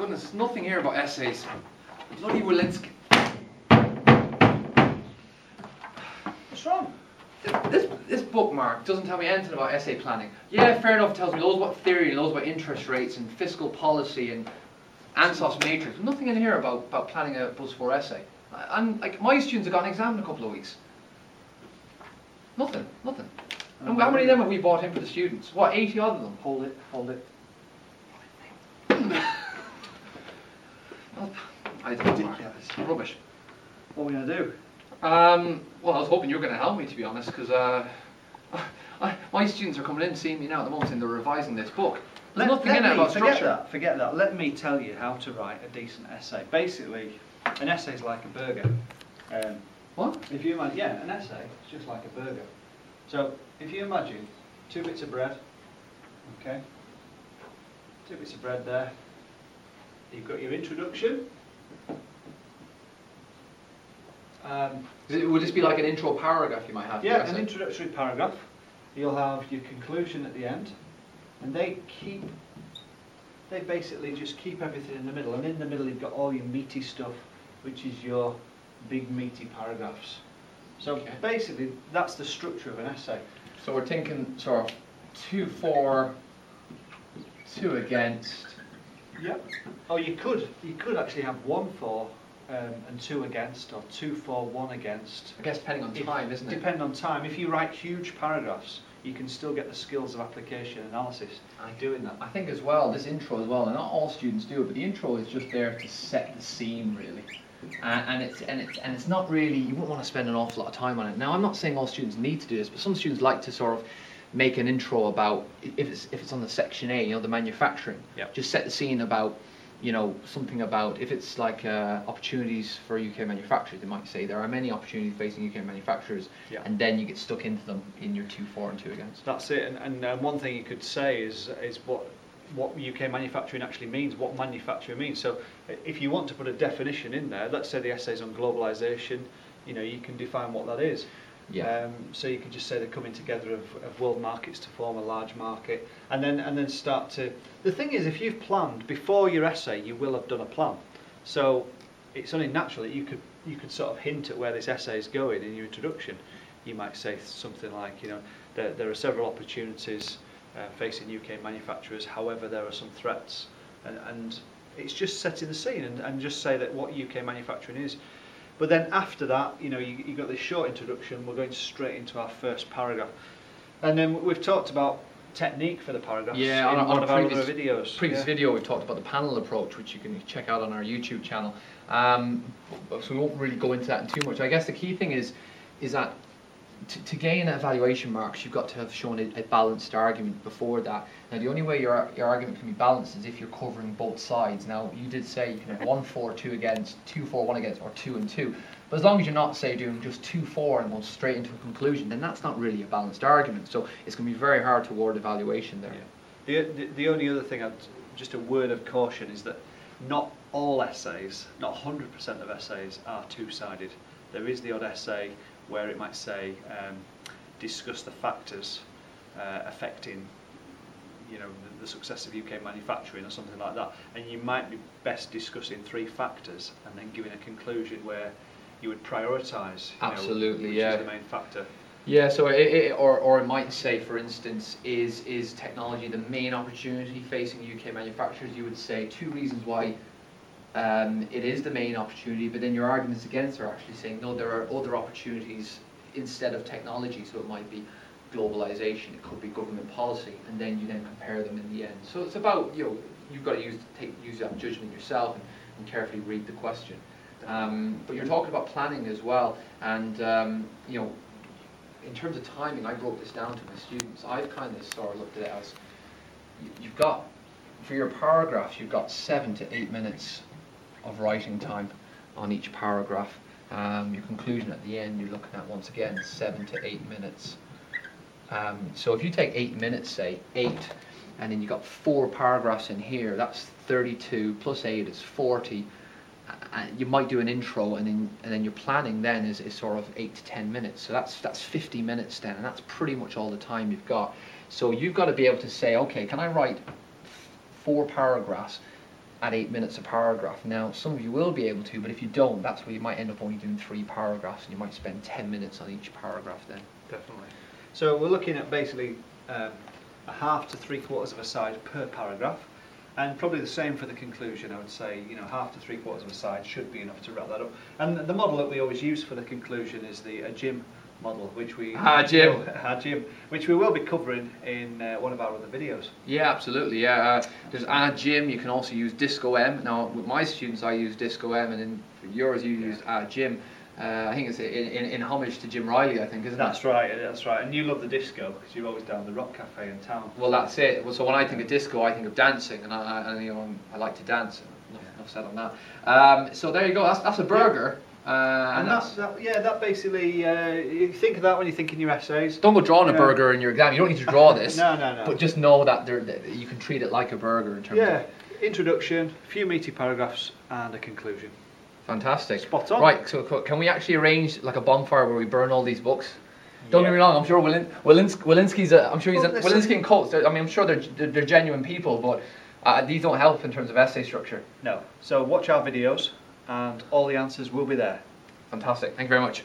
goodness, nothing here about essays. Bloody Walensky. What's wrong? This bookmark doesn't tell me anything about essay planning. Yeah, fair enough, it tells me loads about theory, loads about interest rates and fiscal policy and Ansof's matrix. Nothing in here about planning a BUSS4 essay. And like my students have got an exam in a couple of weeks. Nothing. And how many of them have we bought in for the students? What, 80 odd of them? Hold it. I don't know. It's rubbish. What are we going to do? Well, I was hoping you were going to help me, to be honest, because my students are coming in seeing me now at the moment and they're revising this book. There's nothing in it about structure. Forget that. Let me tell you how to write a decent essay. Basically, an essay is like a burger. What? If you imagine, yeah, an essay is just like a burger. So, if you imagine 2 bits of bread, okay, 2 bits of bread there, you've got your introduction. Would this be like an intro paragraph you might have? Yeah, an introductory paragraph. You'll have your conclusion at the end, and they basically just keep everything in the middle, and in the middle you've got all your meaty stuff, which is your big meaty paragraphs. So basically that's the structure of an essay. So we're thinking sort of 2 for, 2 against. Yep. Oh, you could actually have 1 for and 2 against, or 2 for, 1 against. I guess depending on time, isn't it? Depending on time. If you write huge paragraphs, you can still get the skills of application analysis doing that. I think as well, this intro as well, and not all students do it, but the intro is just there to set the scene really. And it's not really, you wouldn't want to spend an awful lot of time on it. Now I'm not saying all students need to do this, but some students like to sort of make an intro about, if it's on the section A, you know, the manufacturing. Yep. Just set the scene about, you know, something about, if it's like opportunities for UK manufacturers, they might say there are many opportunities facing UK manufacturers, and then you get stuck into them in your 2 for and 2 against. That's it, and one thing you could say is what UK manufacturing actually means, what manufacturing means. So if you want to put a definition in there, let's say the essay's on globalisation, you know, you can define what that is. Yeah. So you can just say they're coming together of world markets to form a large market, and then start to. The thing is, if you've planned before your essay, you will have done a plan. So it's only natural that you could sort of hint at where this essay is going in your introduction. You might say something like, you know, there are several opportunities facing UK manufacturers. However, there are some threats, and it's just setting the scene and just say that what UK manufacturing is. But then after that, you know, you got this short introduction. We're going straight into our first paragraph, and then we've talked about technique for the paragraphs. Yeah, in on one of our previous other videos. Previous video, we talked about the panel approach, which you can check out on our YouTube channel. So we won't really go into that too much. I guess the key thing is that to gain evaluation marks, you've got to have shown a balanced argument before that. Now, the only way your argument can be balanced is if you're covering both sides. Now, you did say you can have 1 for, 2 against, 2 for, 1 against, or 2 and 2. But as long as you're not, say, doing just 2 for and going straight into a conclusion, then that's not really a balanced argument. So it's going to be very hard to award evaluation there. Yeah. The only other thing, just a word of caution, is that not all essays, not 100% of essays are two-sided. There is the odd essay where it might say discuss the factors affecting, you know, the success of UK manufacturing or something like that, and you might be best discussing 3 factors and then giving a conclusion where you would prioritise. Absolutely, which yeah. is the main factor. Yeah, so or it might say, for instance, is technology the main opportunity facing UK manufacturers? You would say 2 reasons why it is the main opportunity, but then your arguments against are actually saying no, there are other opportunities instead of technology. So it might be globalization, it could be government policy, and then you compare them in the end. So it's about, you know, you've got to use that judgment yourself and carefully read the question. But you're talking about planning as well, and you know, in terms of timing, I broke this down to my students. I've kind of sort of looked at it as you've got, for your paragraphs, you've got 7 to 8 minutes of writing time on each paragraph. Your conclusion at the end, you're looking at, once again, 7 to 8 minutes. So if you take 8 minutes, say 8, and then you've got 4 paragraphs in here, that's 32 plus 8 is 40. You might do an intro, and then your planning then is sort of 8 to 10 minutes. So that's 50 minutes then, and that's pretty much all the time you've got. So you've got to be able to say, okay, can I write 4 paragraphs at 8 minutes a paragraph. Now, some of you will be able to, but if you don't, that's where you might end up only doing 3 paragraphs, and you might spend 10 minutes on each paragraph then. Definitely. So we're looking at basically a half to 3/4 of a side per paragraph, and probably the same for the conclusion. I would say, you know, half to 3/4 of a side should be enough to wrap that up. And the model that we always use for the conclusion is the Jim model, which we Jim, which we will be covering in one of our other videos. Yeah, absolutely. Yeah, there's Jim. You can also use Disco M. Now, with my students, I use Disco M, and then for yours, you use Jim. I think it's in homage to Jim Riley, I think, isn't That's it? That's right. And you love the disco because you're always down the Rock Cafe in town. Well, that's it. Well, so when I think of disco, I think of dancing, and I like to dance. Enough said on that. So there you go. That's a burger. And that basically, you think of that when you're thinking your essays. Don't go drawing a burger in your exam. You don't need to draw this. No. But just know that you can treat it like a burger in terms of... Introduction, a few meaty paragraphs, and a conclusion. Fantastic. Spot on. Right, so can we actually arrange like a bonfire where we burn all these books? Don't get me wrong. I'm sure Walensky's. Walensky and Coates. I'm sure they're genuine people, but these don't help in terms of essay structure. No. So watch our videos, and all the answers will be there. Fantastic. Thank you very much.